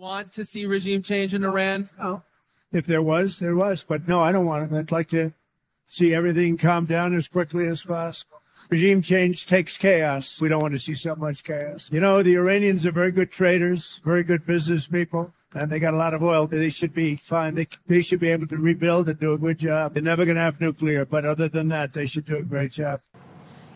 Want to see regime change in Iran? No. If there was, there was. But no, I don't want it. I'd like to see everything calm down as quickly as possible. Regime change takes chaos. We don't want to see so much chaos. You know, the Iranians are very good traders, very good business people, and they got a lot of oil. They should be fine. They should be able to rebuild and do a good job. They're never going to have nuclear, but other than that, they should do a great job.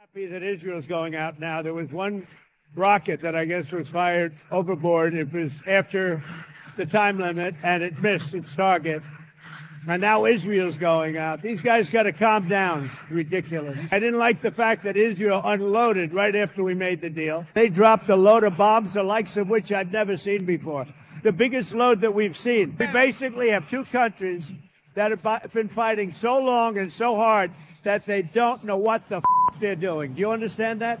Happy that Israel's going out now. There was one rocket that I guess was fired overboard. It was after the time limit and it missed its target. And now Israel's going out. These guys got to calm down. Ridiculous. I didn't like the fact that Israel unloaded right after we made the deal. They dropped a load of bombs, the likes of which I've never seen before. The biggest load that we've seen. We basically have 2 countries that have been fighting so long and so hard that they don't know what the they're doing. Do you understand that?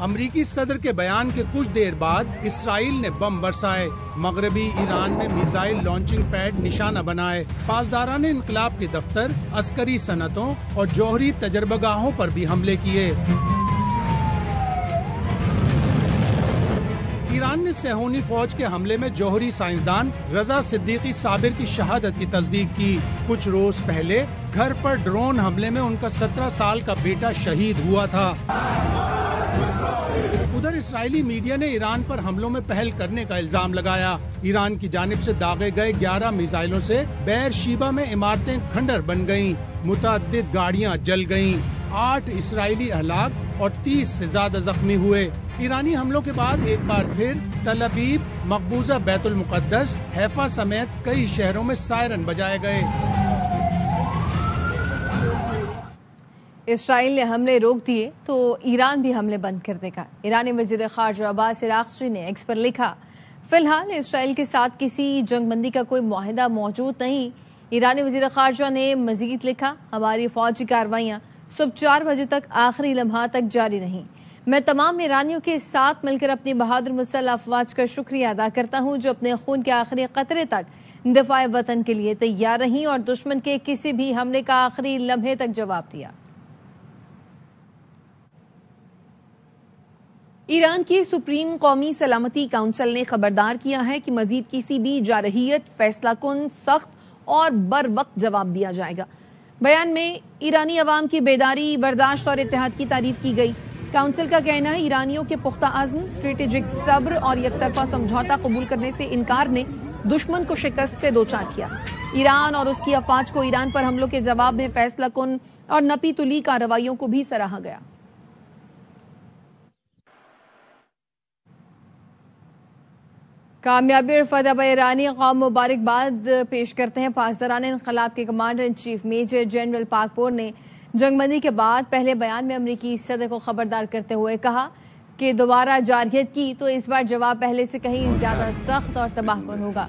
امریکی صدر کے بیان کے کچھ دیر بعد اسرائیل نے بم برسائے، مغربی ایران میں میزائل لانچنگ پیڈ نشانہ بنائے، پاسداران انقلاب کے دفتر، عسکری صنعتوں اور جوہری تجربہ گاہوں پر بھی حملے کیے۔ ایران نے صہیونی فوج کے حملے میں جوہری سائنسدان رضا صدیقی صابر کی شہادت کی تصدیق کی۔ کچھ روز پہلے گھر پر ڈرون حملے میں ان کا 17 سال کا بیٹا شہید ہوا تھا۔ ادھر اسرائیلی میڈیا نے ایران پر حملوں میں پہل کرنے کا الزام لگایا۔ ایران کی جانب سے داغے گئے 11 میزائلوں سے بیر شیبہ میں عمارتیں کھنڈر بن گئیں، متعدد گاڑیاں جل گئیں، 8 اسرائیلی ہلاک اور 30 سے زیادہ زخمی ہوئے۔ ایرانی حملوں کے بعد ایک بار پھر تل ابیب، مقبوضہ بیت المقدس، حیفا سمیت کئی شہروں میں سائرن بجائے گئے۔ اسرائیل نے حملے روک دیے تو ایران بھی حملے بند کر دے گا۔ ایرانی وزیر خارجہ عباس عراقچی نے ایکس پر لکھا، فی الحال اسرائیل کے ساتھ کسی جنگ بندی کا کوئی معاہدہ موجود نہیں۔ ایرانی وزیر خارجہ نے مزید لکھا، ہماری فوجی کارروائیاں صبح 4 بجے تک آخری لمحات تک جاری رہیں۔ میں تمام ایرانیوں کے ساتھ مل کر اپنی بہادر مسلح افواج کا شکریہ ادا کرتا ہوں جو اپنے خون کے آخری قطرے تک دفاع وطن کے لیے تیار رہیں اور دشمن کے کسی بھی حملے کا آخری لمحے تک جواب دیا۔ ایران کی سپریم قومی سلامتی کونسل نے خبردار کیا ہے کہ مزید کسی بھی جارحیت فیصلہ کن، سخت اور بر وقت جواب دیا جائے گا۔ بیان میں ایرانی عوام کی بیداری، برداشت اور اتحاد کی تعریف کی گئی۔ کونسل کا کہنا ہے ایرانیوں کے پختہ عزم، اسٹریٹجک صبر اور یک طرفہ سمجھوتا قبول کرنے سے انکار نے دشمن کو شکست سے دوچار کیا۔ ایران اور اس کی افواج کو ایران پر حملوں کے جواب میں فیصلہ کن اور نپی تلی کارروائیوں کو بھی سراہا گیا۔ کامیابی اور فتح پر ایرانی قوم مبارکباد پیش کرتے ہیں۔ پاسداران انقلاب کے commander in chief major general Pakpour نے جنگ بندی کے بعد پہلے بیان میں امریکی صدر کو خبردار کرتے ہوئے کہا کہ دوبارہ جارحیت کی تو اس بار جواب پہلے سے کہیں زیادہ سخت اور تباہ کن ہوگا۔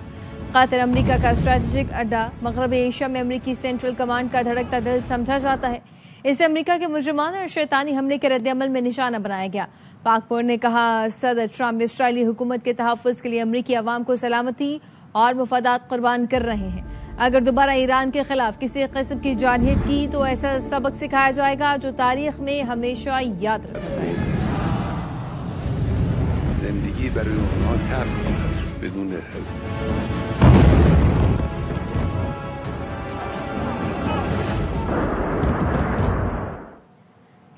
قطر امریکہ کا اسٹریٹجک اڈا مغربی ایشیا میں امریکی سینٹرل کمانڈ کا دھڑکتا دل سمجھا جاتا ہے۔ اسے امریکہ کے مجرمانہ اور شیطانی حملے کے رد عمل میں نشانہ بنایا گیا۔ پاکپور نے کہا، صدر ٹرمپ اسرائیلی حکومت کے تحفظ کے لیے امریکی عوام کو سلامتی اور مفادات قربان کر رہے ہیں۔ اگر دوبارہ ایران کے خلاف کسی قسم کی جارحیت کی تو ایسا سبق سکھایا جائے گا جو تاریخ میں ہمیشہ یاد رکھا جائے گا۔ زندگی برای اونها تلخ بدون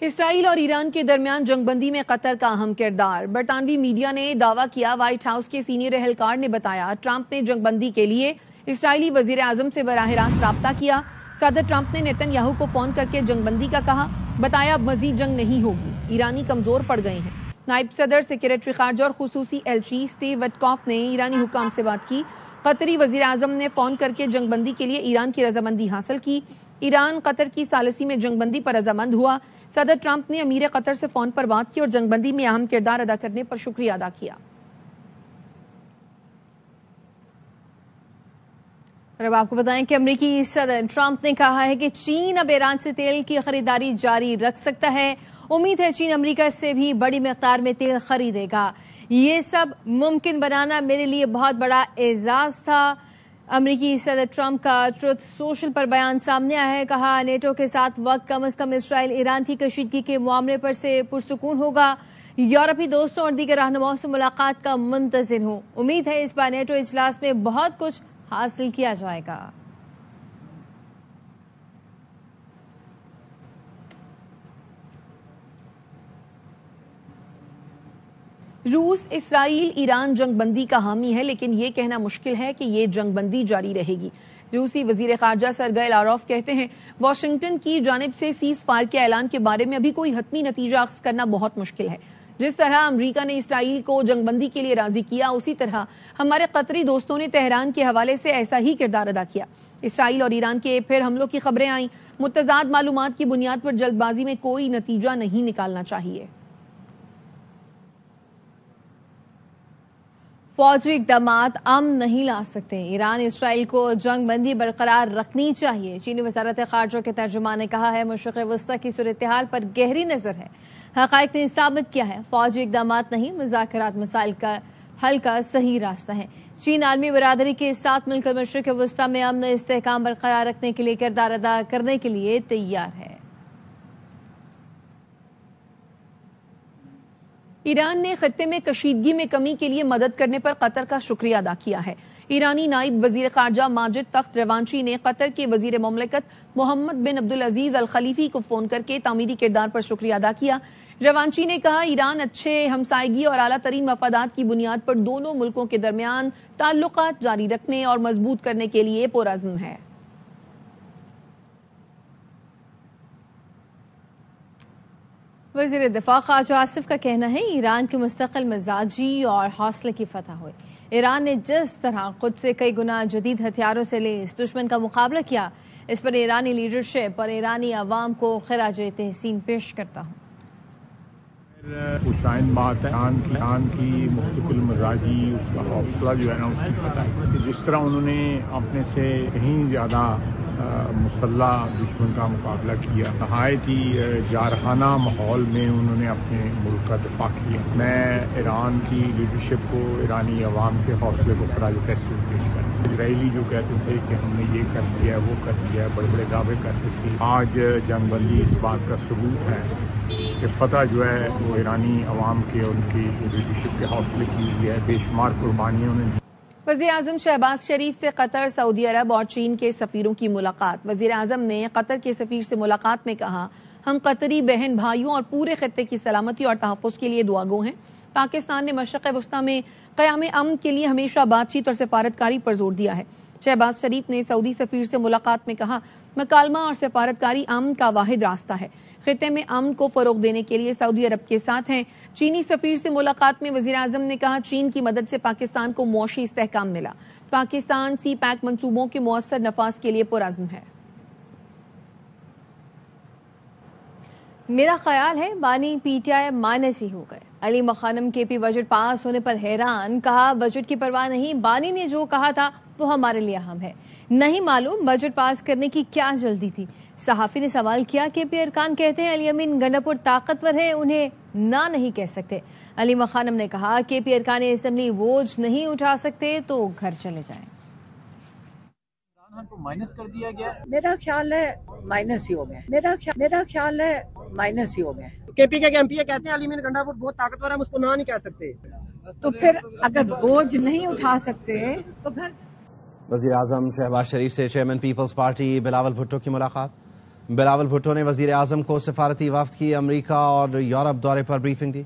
اسرائیل اور ایران کے درمیان جنگ بندی میں قطر کا اہم کردار۔ برطانوی میڈیا نے دعویٰ کیا، وائٹ ہاؤس کے سینئر اہلکار نے بتایا ٹرمپ نے جنگ بندی کے لیے اسرائیلی وزیر اعظم سے براہ راست رابطہ کیا۔ صدر ٹرمپ نے نیتن یاہو کو فون کر کے جنگ بندی کا کہا، بتایا اب مزید جنگ نہیں ہوگی، ایرانی کمزور پڑ گئے ہیں۔ نائب صدر، سیکریٹری خارجہ اور خصوصی ایلچی سٹیو وٹکاف نے ایرانی حکام سے بات کی۔ قطری وزیر اعظم نے فون کر کے جنگ بندی کے لیے ایران کی رضامندی حاصل کی۔ ایران قطر کی ثالثی میں جنگ بندی پر رضامند ہوا۔ صدر ٹرمپ نے امیر قطر سے فون پر بات کی اور جنگ بندی میں اہم کردار ادا کرنے پر شکریہ ادا کیا۔ اور اب آپ کو بتائیں کہ امریکی صدر ٹرمپ نے کہا ہے کہ چین اب ایران سے تیل کی خریداری جاری رکھ سکتا ہے۔ امید ہے چین امریکہ سے بھی بڑی مقدار میں تیل خریدے گا۔ یہ سب ممکن بنانا میرے لیے بہت بڑا اعزاز تھا۔ امریکی صدر ٹرمپ کا ٹروتھ سوشل پر بیان سامنے آیا ہے۔ کہا، نیٹو کے ساتھ وقت کم از کم اسرائیل ایران کی کشیدگی کے معاملے پر سے پرسکون ہوگا۔ یورپی دوستوں اور دیگر رہنماؤں سے ملاقات کا منتظر ہوں۔ امید ہے اس بار نیٹو اجلاس میں بہت کچھ حاصل کیا جائے گا۔ روس اسرائیل ایران جنگ بندی کا حامی ہے، لیکن یہ کہنا مشکل ہے کہ یہ جنگ بندی جاری رہے گی۔ روسی وزیر خارجہ سرگئی لاروف کہتے ہیں، واشنگٹن کی جانب سے سیز فائر کے اعلان کے بارے میں ابھی کوئی حتمی نتیجہ اخذ کرنا بہت مشکل ہے۔ جس طرح امریکہ نے اسرائیل کو جنگ بندی کے لیے راضی کیا، اسی طرح ہمارے قطری دوستوں نے تہران کے حوالے سے ایسا ہی کردار ادا کیا۔ اسرائیل اور ایران کے پھر حملوں کی خبریں آئیں۔ متضاد معلومات کی بنیاد پر جلد بازی میں کوئی نتیجہ نہیں نکالنا چاہیے۔ فوجی اقدامات امن نہیں لا سکتے، ایران اسرائیل کو جنگ بندی برقرار رکھنی چاہیے۔ چینی وزارت خارجہ کے ترجمان نے کہا ہے مشرق وسطی کی صورتحال پر گہری نظر ہے، حقائق نے ثابت کیا ہے فوجی اقدامات نہیں، مذاکرات مسائل کا حل کا صحیح راستہ ہے۔ چین عالمی برادری کے ساتھ مل کر مشرق وسطی میں امن و استحکام برقرار رکھنے کے لیے کردار ادا کرنے کے لیے تیار ہے۔ ایران نے خطے میں کشیدگی میں کمی کے لیے مدد کرنے پر قطر کا شکریہ ادا کیا ہے۔ ایرانی نائب وزیر خارجہ ماجد تخت روانچی نے قطر کے وزیر مملکت محمد بن عبدالعزیز الخلیفی کو فون کر کے تعمیری کردار پر شکریہ ادا کیا۔ روانچی نے کہا ایران اچھے ہمسائیگی اور اعلیٰ ترین مفادات کی بنیاد پر دونوں ملکوں کے درمیان تعلقات جاری رکھنے اور مضبوط کرنے کے لیے پرعزم ہے۔ وزیر دفاع خواجہ آصف کا کہنا ہے ایران کی مستقل مزاجی اور حوصلے کی فتح ہوئی۔ ایران نے جس طرح خود سے کئی گنا جدید ہتھیاروں سے لیس دشمن کا مقابلہ کیا، اس پر ایرانی لیڈرشپ اور ایرانی عوام کو خراج تحسین پیش کرتا ہوں۔ پرشائن بات ہے ایران کی مستقل مزاجی، اس کا حوصلہ جو ہے نا، اس کی فتح، جس طرح انہوں نے اپنے سے کہیں زیادہ مسلح دشمن کا مقابلہ کیا، نہایت ہی جارحانہ ماحول میں انہوں نے اپنے ملک کا دفاع کیا۔ میں ایران کی لیڈرشپ کو، ایرانی عوام کے حوصلے کو خراج تحسین پیش کرتا ہوں۔ اسرائیلی جو کہتے تھے کہ ہم نے یہ کر دیا وہ کر دیا، بڑے بڑے دعوے کرتے تھے، آج جنگ بندی اس بات کا ثبوت ہے کہ فتح جو ہے وہ ایرانی عوام کے، ان کی لیڈرشپ کے حوصلے کی ہوئی ہے۔ بے شمار قربانیوں نے۔ وزیر اعظم شہباز شریف سے قطر، سعودی عرب اور چین کے سفیروں کی ملاقات۔ وزیر اعظم نے قطر کے سفیر سے ملاقات میں کہا ہم قطری بہن بھائیوں اور پورے خطے کی سلامتی اور تحفظ کے لیے دعا گو ہیں۔ پاکستان نے مشرق وسطی میں قیام امن کے لیے ہمیشہ بات چیت اور سفارتکاری پر زور دیا ہے۔ شہباز شریف نے سعودی سفیر سے ملاقات میں کہا مکالمہ اور سفارتکاری امن کا واحد راستہ ہے، خطے میں امن کو فروغ دینے کے لیے سعودی عرب کے ساتھ ہیں۔ چینی سفیر سے ملاقات میں وزیر اعظم نے کہا چین کی مدد سے پاکستان کو معاشی استحکام ملا، پاکستان سی پیک منصوبوں کے مؤثر نفاذ کے لیے پرعزم ہے۔ میرا خیال ہے بانی پی ٹی آئی مائنس ہی ہو گئے۔ علی مخانم کے پی بجٹ پاس ہونے پر حیران، کہا بجٹ کی پرواہ نہیں، بانی نے جو کہا تھا وہ ہمارے لیے اہم ہے۔ نہیں معلوم بجٹ پاس کرنے کی کیا جلدی تھی۔ صحافی نے سوال کیا کے پی ارکان کہتے ہیں علی امین گنڈاپور طاقتور ہے، انہیں نہ نہیں کہہ سکتے۔ علی مخانم نے کہا کے پی ارکان اسمبلی بوجھ نہیں اٹھا سکتے تو گھر چلے جائیں۔ کو مائنس کر دیا گیا، میرا خیال ہے مائنس ہی ہو گئے، میرا خیال ہے مائنس ہی ہو گئے۔ کے پی کے ایم پی کہتے ہیں علی امین گنڈاپور بہت طاقتور ہے، ہم اس کو نہ نہیں کہہ سکتے، تو پھر اگر بوجھ نہیں اٹھا سکتے تو گھر۔ وزیر اعظم شہباز شریف سے چیئرمین پیپلز پارٹی بلاول بھٹو کی ملاقات۔ بلاول بھٹو نے وزیر اعظم کو سفارتی وفد کی امریکہ اور یورپ دورے پر بریفنگ دی۔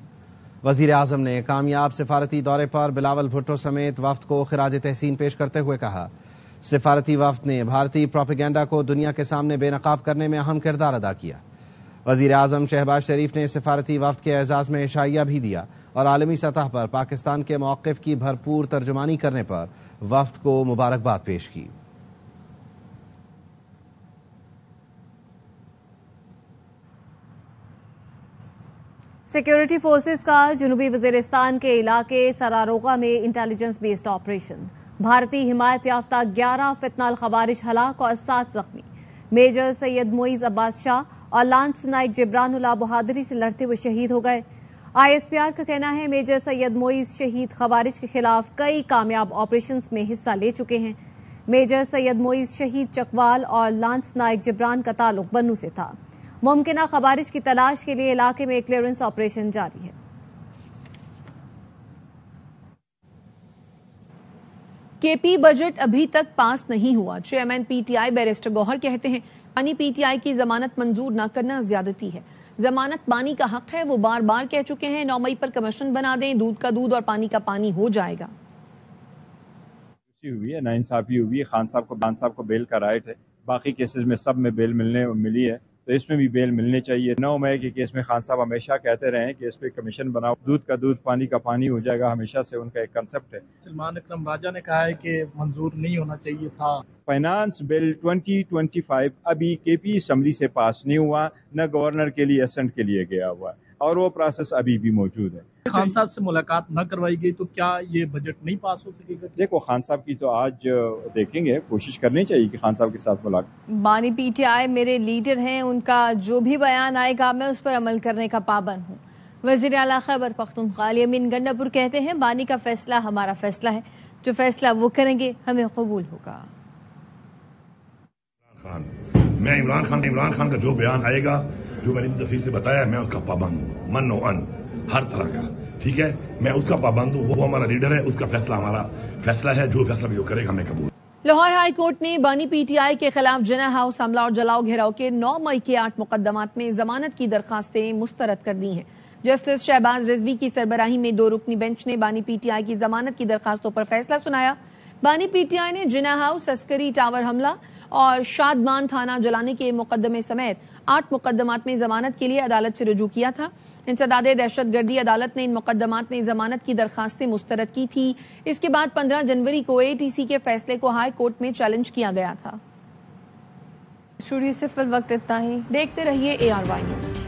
وزیر اعظم نے کامیاب سفارتی دورے پر بلاول بھٹو سمیت وفد کو خراج تحسین پیش کرتے ہوئے کہا سفارتی وفد نے بھارتی پروپیگنڈا کو دنیا کے سامنے بے نقاب کرنے میں اہم کردار ادا کیا۔ وزیر اعظم شہباز شریف نے سفارتی وفد کے اعزاز میں عشائیہ بھی دیا اور عالمی سطح پر پاکستان کے موقف کی بھرپور ترجمانی کرنے پر وفد کو مبارکباد پیش کی۔ سیکیورٹی فورسز کا جنوبی وزیرستان کے علاقے سراروغا میں انٹیلیجنس بیسڈ آپریشن، بھارتی حمایت یافتہ 11 فتنہ الخوارج ہلاک اور 7 زخمی۔ میجر سید معیز عباس شاہ اور لانس نائک جبران اللہ بہادری سے لڑتے ہوئے شہید ہو گئے۔ آئی ایس پی آر کا کہنا ہے میجر سید معیز شہید خوارج کے خلاف کئی کامیاب آپریشنز میں حصہ لے چکے ہیں۔ میجر سید معیز شہید چکوال اور لانس نائک جبران کا تعلق بنو سے تھا۔ ممکنہ خوارج کی تلاش کے لیے علاقے میں کلیئرنس آپریشن جاری ہے۔ کے پی بجٹ ابھی تک پاس نہیں ہوا، chairman P T I barrister Gohar کہتے ہیں بانی پی ٹی آئی کی ضمانت منظور نہ کرنا زیادتی ہے۔ ضمانت بانی کا حق ہے، وہ بار بار کہہ چکے ہیں 9 مئی پر کمیشن بنا دیں، دودھ کا دودھ اور پانی کا پانی ہو جائے گا۔ ہوئی ہے، ناانصافی ہوئی ہے، خان صاحب کو بیل کا رائٹ ہے، باقی کیسز میں سب میں بیل ملی ہے، تو اس میں بھی بیل ملنی چاہیے۔ 9 مئی کے کیس میں خان صاحب ہمیشہ کہتے رہے ہیں کہ اس پہ کمیشن بناؤ، دودھ کا دودھ پانی کا پانی ہو جائے گا، ہمیشہ سے ان کا ایک کنسپٹ ہے۔ سلمان اکرم راجہ نے کہا ہے کہ منظور نہیں ہونا چاہیے تھا۔ فائنانس بل 2025 ابھی کے پی اسمبلی سے پاس نہیں ہوا، نہ گورنر کے لیے اسنٹ کے لیے گیا ہوا ہے۔ اور وہ پروسیس ابھی بھی موجود ہے. خان صاحب سے ملاقات نہ کروائی گئی تو کیا یہ بجٹ نہیں پاس ہو سکے گا؟ دیکھو خان صاحب کی تو آج دیکھیں گے, کوشش کرنی چاہیے کہ خان صاحب کے ساتھ ملاقات. بانی پی ٹی آئی میرے لیڈر ہیں, ان کا جو بھی بیان آئے گا میں اس پر عمل کرنے کا پابند ہوں. وزیر اعلیٰ خیبر پختونخوا یمین گنڈاپور کہتے ہیں بانی کا فیصلہ ہمارا فیصلہ ہے, جو فیصلہ وہ کریں گے ہمیں قبول ہوگا. میں عمران خان کا جو بیان آئے گا, جو میں نے تفصیل سے بتایا, میں اس کا پابند ہوں, من و ان ہر طرح کا. ٹھیک ہے, میں اس کا پابند ہوں, وہ ہمارا لیڈر ہے, اس کا فیصلہ ہمارا فیصلہ ہے, جو فیصلہ بھی وہ کرے گا ہمیں قبول. لاہور ہائی کورٹ نے بانی پی ٹی آئی کے خلاف جناح ہاؤس حملہ اور جلاؤ گھیراؤ کے 9 مئی کے 8 مقدمات میں ضمانت کی درخواستیں مسترد کر دی ہیں. جسٹس شہباز رضوی کی سربراہی میں 2 رکنی بینچ نے بانی پی ٹی آئی کی ضمانت کی درخواستوں پر فیصلہ سنایا. بانی پی ٹی آئی نے جناح ہاؤس, عسکری ٹاور حملہ اور شادمان تھانہ جلانے کے مقدمے سمیت 8 مقدمات میں ضمانت کے لیے عدالت سے رجوع کیا تھا. انسداد دہشت گردی عدالت نے ان مقدمات میں ضمانت کی درخواستیں مسترد کی تھی. اس کے بعد 15 جنوری کو اے ٹی سی کے فیصلے کو ہائی کورٹ میں چیلنج کیا گیا تھا. اسٹوڈیو سے فی الوقت اتنا ہی. دیکھتے رہیے ARY نیوز.